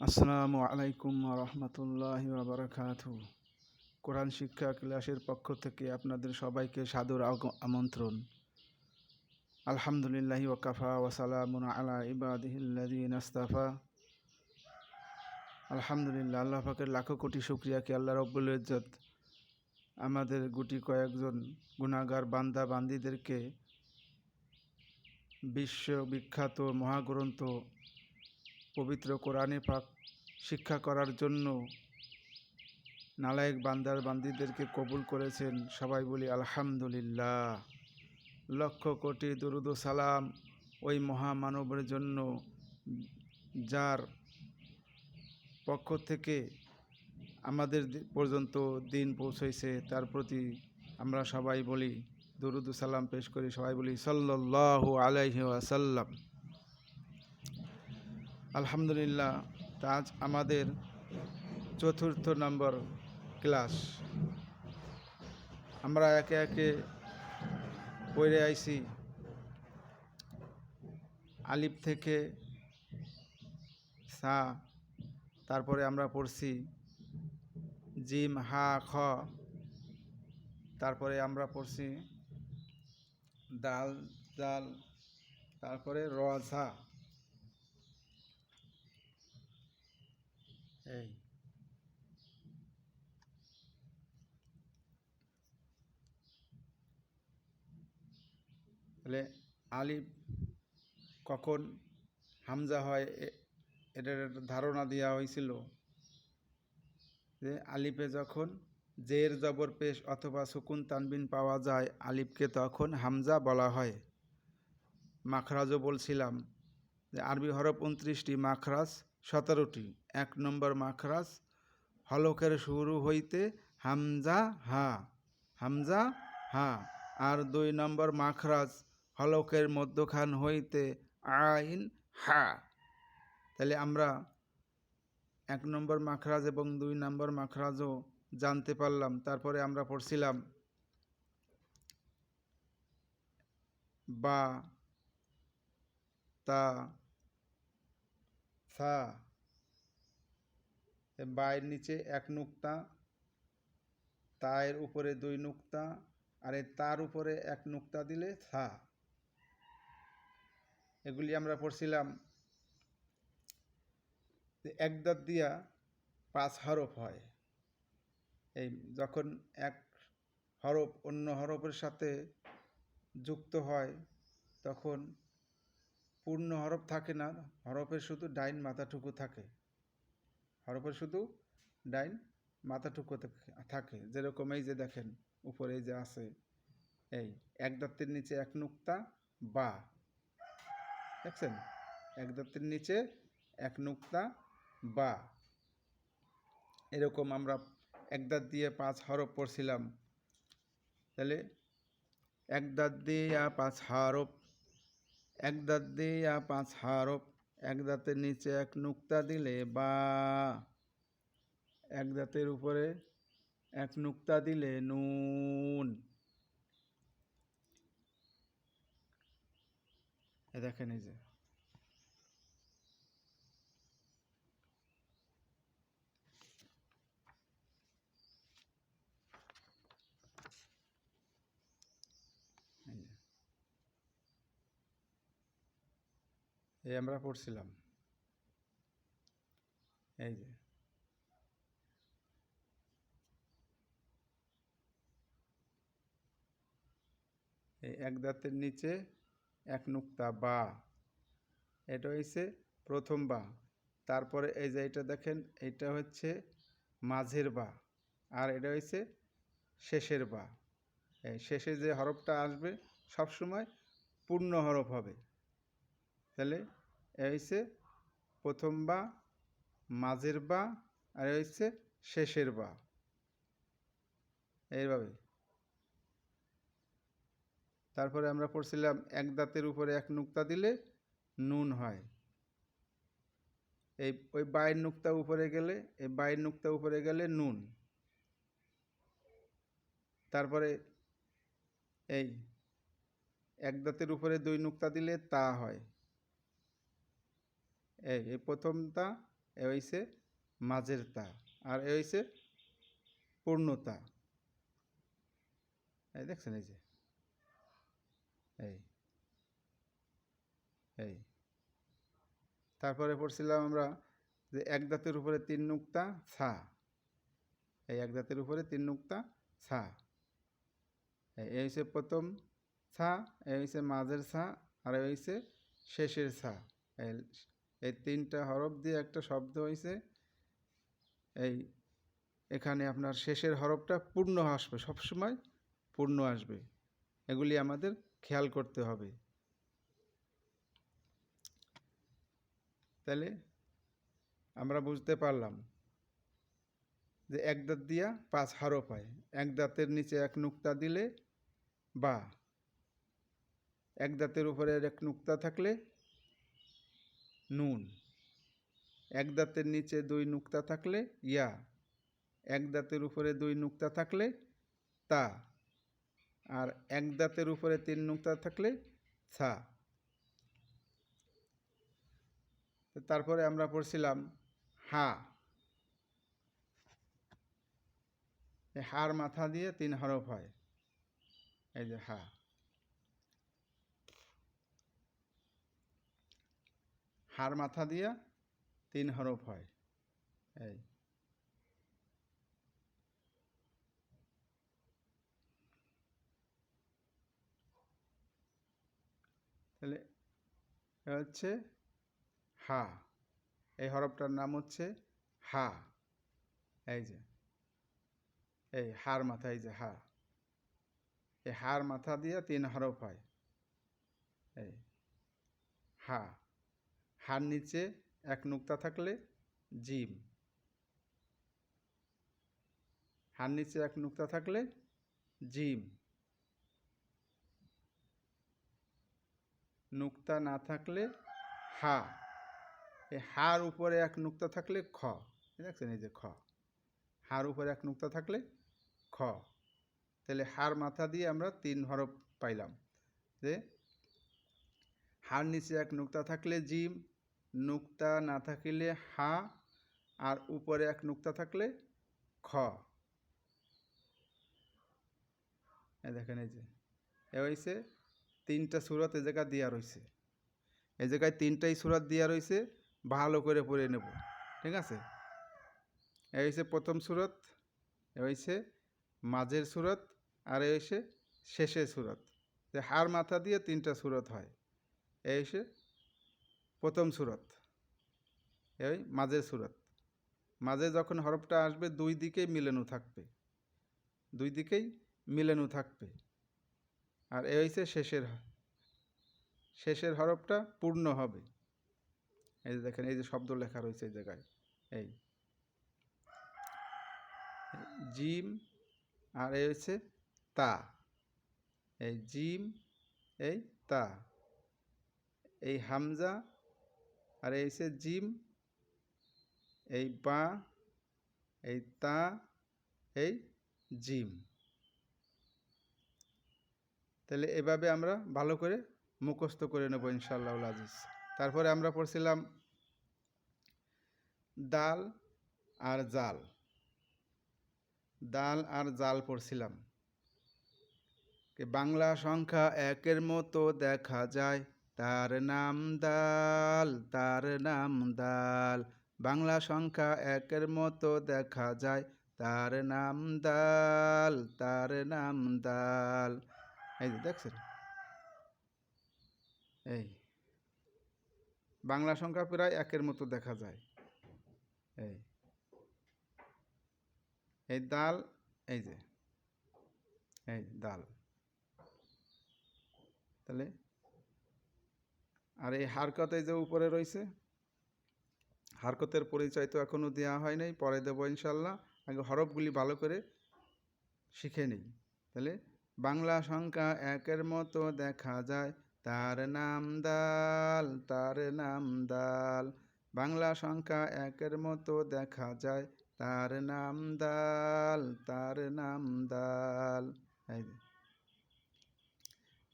আসসালামু আলাইকুম রহমতুল্লাহি বারাকাতুহু। কোরআন শিক্ষা ক্লাসের পক্ষ থেকে আপনাদের সবাইকে সাদর আমন্ত্রণ। আলহামদুলিল্লাহি ওয়াকাফা ওয়াসালামুন আলা ইবাদিহিল্লাযিনা ইসতাফা। আলহামদুলিল্লাহ, আল্লাহ পাকের লাখো কোটি শুকরিয়া কি আল্লাহ রব্বুল ইজ্জত আমাদের গুটি কয়েকজন গুনাহগার বান্দা বান্দীদেরকে বিশ্ববিখ্যাত মহাগ্রন্থ পবিত্র কোরআনে পাক শিক্ষা করার জন্য নালায়েক বান্দার বান্দীদেরকে কবুল করেছেন। সবাই বলি আলহামদুলিল্লাহ। লক্ষ কোটি দুরুদ ও সালাম ওই মহামানবের জন্য যার পক্ষ থেকে আমাদের পর্যন্ত দিন পৌঁছেছে, তার প্রতি আমরা সবাই বলি দুরুদ ও সালাম পেশ করি। সবাই বলি সাল্লাল্লাহু আলাইহি ওয়াসাল্লাম। আলহামদুলিল্লাহ, আজ আমাদের ৪র্থ নম্বর ক্লাস। আমরা একে একে পড়ে আইছি আলিফ থেকে সা, তারপরে আমরা পড়ছি জিম হা খ, তারপরে আমরা পড়ছি দাল জাল, তারপরে র ঝা। এই তাহলে আলিফ কখন হামজা হয় এটার একটা ধারণা দেওয়া হয়েছিল যে আলিফে যখন জের জবর পেশ অথবা সুকুন তানবিন পাওয়া যায়, আলিফকে তখন হামজা বলা হয়। মাখরাজও বলছিলাম যে আরবি হরফ 29টি, মাখরাজ 17টি। 1 নম্বর মাখরাজ হলকের শুরু হইতে হামজা হা, হামজা হা। আর 2 নম্বর মাখরাজ হলকের মধ্যখান হইতে আইন হা। তাহলে আমরা 1 নম্বর মাখরাজ এবং 2 নম্বর মাখরাজও জানতে পারলাম। তারপরে আমরা পড়ছিলাম বা, তা, সা। বায়ের নিচে 1 নুক্তা, তায়ের উপরে 2 নুক্তা, আর তার উপরে 1 নুক্তা দিলে সা। এগুলি আমরা পড়ছিলাম। এক দাঁত দিয়া 5 হরফ হয়। এই যখন এক হরফ অন্য হরফের সাথে যুক্ত হয় তখন পূর্ণ হরফ থাকে না, হরফের শুধু ডাইন মাথাটুকু থাকে। হরফের শুধু ডাইন মাথাটুকু থাকে। যেরকম এই যে দেখেন উপরে এই যে আছে, এই এক দাঁতের নিচে 1 নুক্তা বা, দেখছেন? এক দাঁতের নিচে 1 নুক্তা বা। এরকম আমরা এক দাঁত দিয়ে 5 হরফ পড়ছিলাম। তাহলে এক দাঁত দিয়া 5 হরফ, এক দাঁত দিয়া 5 হরফ, এক দাঁতের নিচে 1 নুক্তা দিলে বা, এক দাঁতের উপরে 1 নুক্তা দিলে নুন। এ দেখেন এই যে এই আমরা পড়ছিলাম এই যে এই এক দাঁতের নিচে 1 নুক্তা বা, এটা হচ্ছে প্রথম বা। তারপরে এই যে এটা দেখেন, এটা হচ্ছে মাঝের বা, আর এটা হচ্ছে শেষের বা। এই শেষে যে হরফটা আসবে সবসময় পূর্ণ হরফ হবে। তাহলে এ হচ্ছে প্রথম বা, মাঝের বা, আর এ হচ্ছে শেষের বা। এইভাবে তারপরে আমরা পড়ছিলাম এক দাঁতের উপরে 1 নুক্তা দিলে নুন হয়। এই ওই বাইয়ের নুক্তা উপরে গেলে, এই বাইয়ের নুক্তা উপরে গেলে নুন। তারপরে এই এক দাঁতের উপরে 2 নুক্তা দিলে তা হয়। এই প্রথমটা এ হইছে মাঝের তা, আর এ হইছে পূর্ণতা। এই দেখছেন, এই যে এই এই তারপরে পড়ছিলাম আমরা যে এক দাঁতের উপরে 3 নুক্তা ছা। এই এক দাঁতের উপরে 3 নুক্তা ছা। এই হইছে প্রথম ছা, এই হইছে মাঝের ছা, আর এই হইছে শেষের ছা। এই 3টা হরফ দিয়ে একটা শব্দ হইছে। এই এখানে আপনার শেষের হরফটা পূর্ণ আসবে, সবসময় পূর্ণ আসবে। এগুলি আমাদের খেয়াল করতে হবে। তাহলে আমরা বুঝতে পারলাম যে এক দাঁত দিয়া 5 হরফ হয়। এক দাঁতের নিচে 1 নুক্তা দিলে বা, এক দাঁতের উপরে 1 নুক্তা থাকলে নুন, এক দাঁতের নিচে 2 নুক্তা থাকলে ইয়া, এক দাঁতের উপরে 2 নুক্তা থাকলে তা, আর এক দাঁতের উপরে 3 নুক্তা থাকলে ছা। তারপরে আমরা পড়ছিলাম হা। এই হার মাথা দিয়ে 3 হরফ হয়। এই যে হা, হার মাথা দিয়া 3 হরফ হয়। এই তাহলে হচ্ছে হা। এই হরফটার নাম হচ্ছে হা। এই যে এই হার মাথা, এই যে হা, এই হার মাথা দিয়ে 3 হরফ হয়। এই হা, হার নিচে 1 নুক্তা থাকলে জিম, হার নিচে 1 নুক্তা থাকলে জিম, নুক্তা না থাকলে হা, এই হার উপরে 1 নুক্তা থাকলে খ। দেখছেন, এই যে খ, হার উপরে 1 নুক্তা থাকলে খ। তাহলে হার মাথা দিয়ে আমরা 3 হরফ পাইলাম। যে হার নিচে 1 নুক্তা থাকলে জিম, নুক্তা না থাকিলে হা, আর উপরে 1 নুক্তা থাকলে খ। এই দেখেন, এই যে এ হইছে 3টা সূরত এই জায়গা দিয়া রইছে। এই জায়গায় 3টাই সূরত দিয়া রইছে, ভালো করে পড়ে নেব, ঠিক আছে? এ হইছে প্রথম সূরত, এ হইছে মাঝের সূরত, আর এ হইছে শেষের সূরত। যে হার মাথা দিয়ে 3টা সূরত হয়। এই হইছে প্রথম সূরত, এই মাঝের সূরত। মাঝে যখন হরফটা আসবে 2 দিকেই মিলানো থাকবে, 2 দিকেই মিলানো থাকবে। আর এ হইছে শেষের হরফটা পূর্ণ হবে। এই যে দেখেন, এই যে শব্দ লেখা রয়েছে এই জায়গায়, এই জিম, আর এই হচ্ছে তা। এই জিম, এই তা, এই হামজা, আর এই হচ্ছে জিম, এই বা, এই তা, এই জিম। তাহলে এভাবে আমরা ভালো করে মুখস্থ করে নেব ইনশাআল্লাহ আজিজ। তারপরে আমরা পড়ছিলাম দাল আর জাল। দাল আর জাল পড়ছিলাম। বাংলা সংখ্যা 1-এর মতো দেখা যায়, তার নাম দাল, তার নাম দাল। বাংলা সংখ্যা 1-এর মতো দেখা যায়, তার নাম দাল, তার নাম দাল। এই যে দেখছেন, এই বাংলা সংখ্যা প্রায় 1-এর মতো দেখা যায়। এই এই দাল, এই যে এই দাল। তাহলে আর এই হারকত এই যে উপরে রয়েছে, হারকতের পরিচয় তো এখনো দেওয়া হয় নাই, পরে দেবো ইনশাল্লাহ। আগে হরফগুলি ভালো করে শিখে নিই। তাহলে বাংলা সংখ্যা 1-এর মতো দেখা যায়, তার নাম দাল, তার নাম দাল। বাংলা সংখ্যা 1-এর মতো দেখা যায়, তার নাম দাল, তার নাম দাল।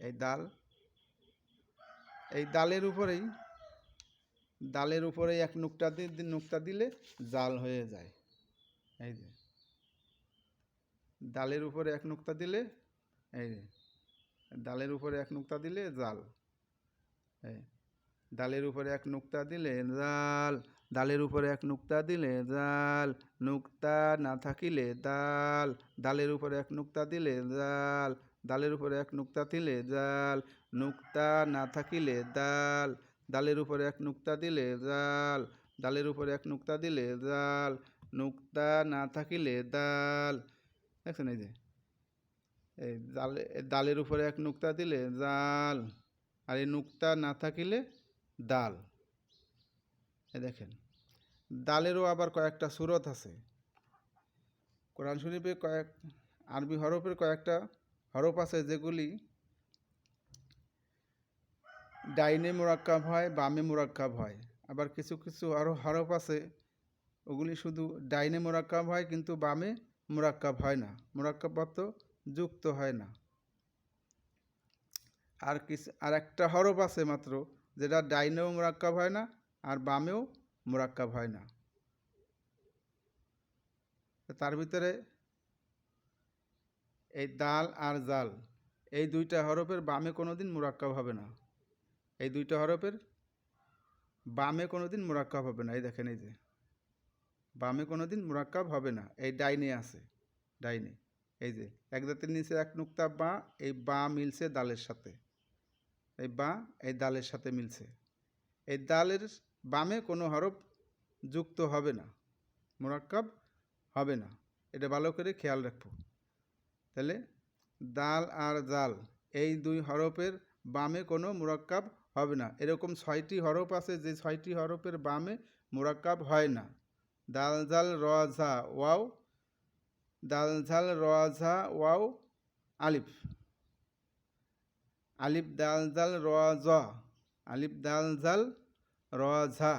এই দাল, এই দালের উপরেই দালের উপরে এক নুক্তা দিলে জাল হয়ে যায়। এই যে দালের উপরে এক নুক্তা দিলে, এই যে দালের উপরে এক নুক্তা দিলে জাল। এই দালের উপরে এক নুক্তা দিলে জাল, দালের উপরে এক নুক্তা দিলে জাল, নুক্তা না থাকিলে দাল, দালের উপরে এক নুক্তা দিলে জাল, দালের উপরে এক নুক্তা দিলে জাল, নুক্তা না থাকিলে দাল, দালের উপরে এক নুক্তা দিলে জাল, দালের উপরে এক নুক্তা দিলে জাল, নুক্তা না থাকিলে দাল। দেখছেন এই যে এই দালের উপরে এক নুক্তা দিলে জাল, আর এই নুক্তা না থাকিলে দাল। দেখেন দালেরও আবার কয়েকটা সূরত আছে। কোরআন শরীফে আরবি হরফের কয়েকটা হরফ আছে যেগুলি ডাইনে মুরাক্কাব হয়, বামে মুরাক্কাব হয়। আবার কিছু কিছু আরও হরফ আছে ওগুলি শুধু ডাইনে মুরাক্কাব হয় কিন্তু বামে মুরাক্কাব হয় না, মুরাক্কাব অর্থ যুক্ত হয় না। আর একটা হরফ আছে মাত্র যেটা ডাইনেও মুরাক্কাব হয় না আর বামেও মুরাক্কাব হয় না। তার ভিতরে এই দাল আর জাল এই দুইটা হরফের বামে কোনোদিন মুরাক্কাব হবে না। এই দুইটা হরফের বামে কোনোদিন মুরাক্কাব হবে না। এই দেখেন এই যে বামে কোনোদিন মুরাক্কাব হবে না, এই ডাইনে আছে, ডাইনে এই যে এক দাঁতের নিচে এক নুক্তা বা, এই বা মিলছে দালের সাথে, এই বা এই দালের সাথে মিলছে। এই দালের বামে কোনো হরফ যুক্ত হবে না, মুরাক্কাব হবে না, এটা ভালো করে খেয়াল রাখবো। তাহলে দাল আর জাল এই দুই হরফের বামে কোনো মুরাক্কাব হবে না। এরকম 6টি হরফ আছে যে 6টি হরফের বামে মুরাক্কাব হয় না। দাল জাল র ঝা ওয়াও, দাল ঝাল র ঝা ওয়াও আলিফ, আলিফ দাল জাল র জ, আলিফ দাল জাল র ঝা,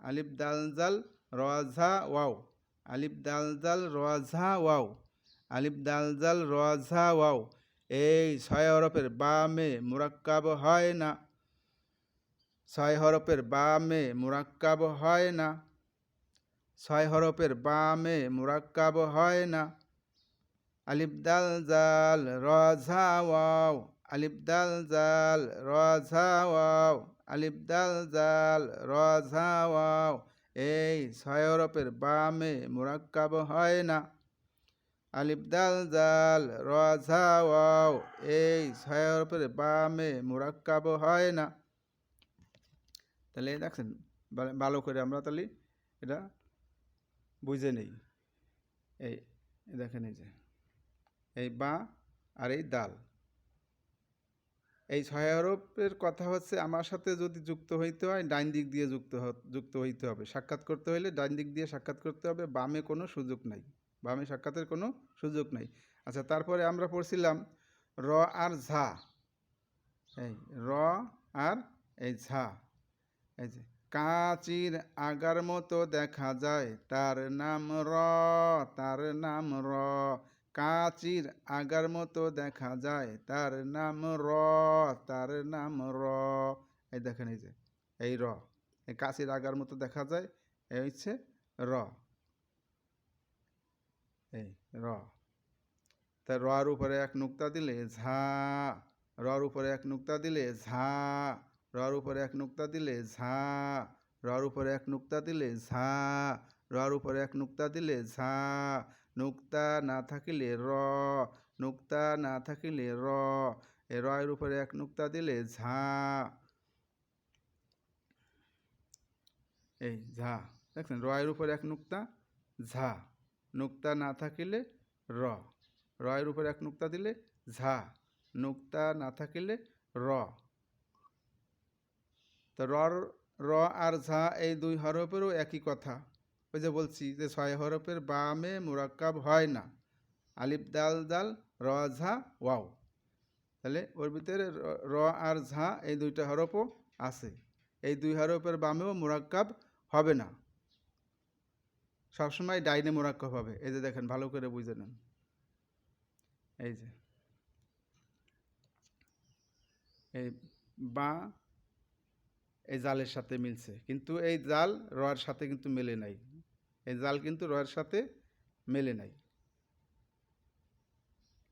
আলিফ দাল জাল র ঝা ওয়াও, আলিফ দাল জাল র ঝা ওয়াও, আলিফ দাল জাল র ঝা ওয়াও। এই 6 হরফের বামে মুরাক্কাব হয় না, 6 হরফের বামে মুরাক্কাব হয় না, 6 হরফের বামে মুরাক্কাব হয় না। আলিফ দাল জাল র ঝা ওয়াও, আলিফ দাল জাল র ঝা ওয়াও, আলিফ দাল জাল র ঝা ওয়াও। এই 6 হরফের বামে মুরাক্কাব হয় না। আলিফ দাল জাল র ঝা ওয়াও, এই 6 হরফের বামে মুরাক্কাব হয় না। তাহলে দেখছেন ভালো করে আমরা তাহলে এটা বুঝে নেই। এই দেখেন এই যে এই বা আর এই দাল, এই 6 হরফের কথা হচ্ছে আমার সাথে যদি যুক্ত হইতে হয় ডাইন দিক দিয়ে যুক্ত হইতে হবে। সাক্ষাৎ করতে হলে ডাইন দিক দিয়ে সাক্ষাৎ করতে হবে, বামে কোনো সুযোগ নাই, বামে সাক্ষাতের কোনো সুযোগ নাই। আচ্ছা, তারপরে আমরা পড়ছিলাম র আর ঝা, এই র আর এই ঝা, এই যে কাঁচির আগার মতো দেখা যায় তার নাম র, তার নাম র, কাঁচির আগার মতো দেখা যায় তার নাম র, তার নাম র। এই দেখেন এই যে এই র, এই কাঁচির আগার মতো দেখা যায়, এই হচ্ছে র, এই র। তা রর উপরে এক নুক্তা দিলে ঝা, রর উপরে এক নুক্তা দিলে ঝা, রর উপরে এক নুক্তা দিলে ঝা, রর উপরে এক নুক্তা দিলে ঝা, রর উপরে এক নুক্তা দিলে ঝা, নুক্তা না থাকিলে র, নুক্তা না থাকিলে র, এ রয়ের উপরে এক নুক্তা দিলে ঝা, এই ঝা। দেখছেন রয়ের উপরে এক নুক্তা ঝা, নুক্তা না থাকিলে র, রয়ের উপরে এক নুক্তা দিলে ঝা, নুক্তা না থাকিলে র। তো র আর ঝা এই দুই হরফেরও একই কথা। ওই যে বলছি যে 6 হরফের বামে মুরাক্কাব হয় না, আলিফ দাল দাল র ঝা ওয়াও। তাহলে ওর ভিতরে র আর ঝা এই দুইটা হরফও আছে, এই দুই হরফের বামেও মুরাক্কাব হবে না, সবসময় ডাইনে মুরাক্কাব হবে। এই যে দেখেন ভালো করে বুঝে নেন, এই যে এই বা এই জালের সাথে মিলছে, কিন্তু এই জাল রয়ের সাথে কিন্তু মেলে নাই। এই জাল কিন্তু রয়ের সাথে মেলে নাই,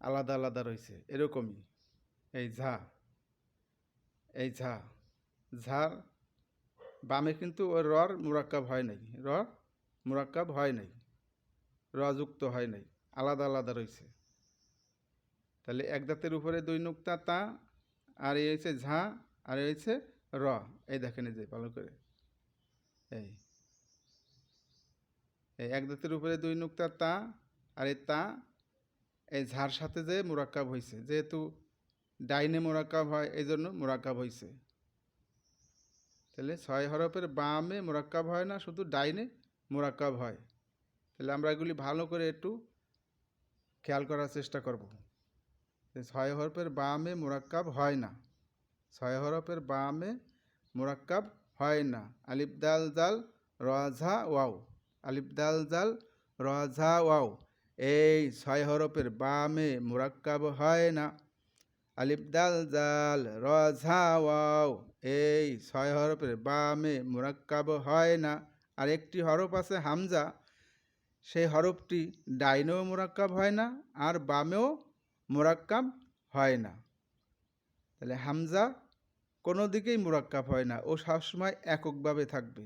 আলাদা আলাদা রয়েছে। এরকমই এই ঝা, এই ঝা, ঝার বামে কিন্তু ওই রর মুরাক্কাব হয় নাই, রর মুরাক্কাব হয় নাই, রযুক্ত হয় নাই, আলাদা আলাদা রয়েছে। তাহলে এক দাঁতের উপরে দুই নুক্তা তা, আর এই হচ্ছে ঝা, আর এই হচ্ছে র। এই দেখেন, এই যে ভালো করে, এই এই এক দাঁতের উপরে দুই নুক্তা তা, আর এই তা এই ঝার সাথে যে মুরাক্কাব হয়েছে, যেহেতু ডাইনে মুরাক্কাব হয় এই জন্য মুরাক্কাব হয়েছে। তাহলে 6 হরফের বামে মুরাক্কাব হয় না, শুধু ডাইনে মুরাক্কাব হয়। তাহলে আমরা এগুলি ভালো করে একটু খেয়াল করার চেষ্টা করব। 6 হরফের বামে মুরাক্কাব হয় না, 6 হরফের বামে মুরাক্কাব হয় না। আলিফ দাল জাল র ঝা ওয়াও, আলিফ দাল জাল র ঝা ওয়াও, এই 6 হরফের বামে মুরাক্কাব হয় না। আলিফ দাল জাল র ঝা ওয়াও, এই 6 হরফের বামে মুরাক্কাব হয় না। আর একটি হরফ আছে হামজা, সেই হরফটি ডাইনেও মুরাক্কাব হয় না, আর বামেও মুরাক্কাব হয় না। তাহলে হামজা কোনো দিকেই মুরাক্কাব হয় না, ও সবসময় এককভাবে থাকবে।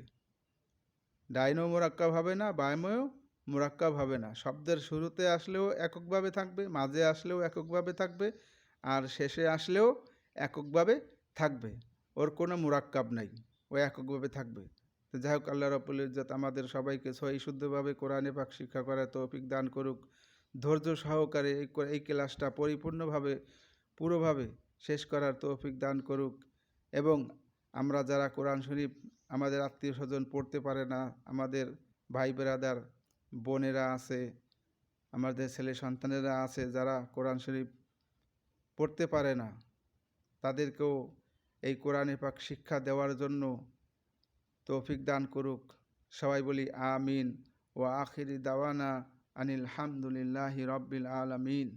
ডাইনেও মুরাক্কাব হবে না, বামেও মুরাক্কাব হবে না। শব্দের শুরুতে আসলেও এককভাবে থাকবে, মাঝে আসলেও এককভাবে থাকবে, আর শেষে আসলেও এককভাবে থাকবে। ওর কোনো মুরাক্কাব নাই, ও এককভাবে থাকবে। তো যাই হোক, আল্লাহ রাব্বুল ইজ্জত আমাদের সবাইকে সহি শুদ্ধভাবে কোরআনে পাক শিক্ষা করার তৌফিক দান করুক। ধৈর্য সহকারে এই ক্লাসটা পরিপূর্ণভাবে পুরোভাবে শেষ করার তৌফিক দান করুক। এবং আমরা যারা কোরআন শরীফ আমাদের আত্মীয় স্বজন পড়তে পারে না, আমাদের ভাই বেরাদার বোনেরা আছে, আমাদের ছেলে সন্তানেরা আছে যারা কোরআন শরীফ পড়তে পারে না, তাদেরকেও এই কোরআনে পাক শিক্ষা দেওয়ার জন্য তৌফিক দান করুক। সবাই বলি আমিন। ওয়া আখিরি দাওয়ানা আনিল হামদুলিল্লাহি রাব্বিল আলামিন।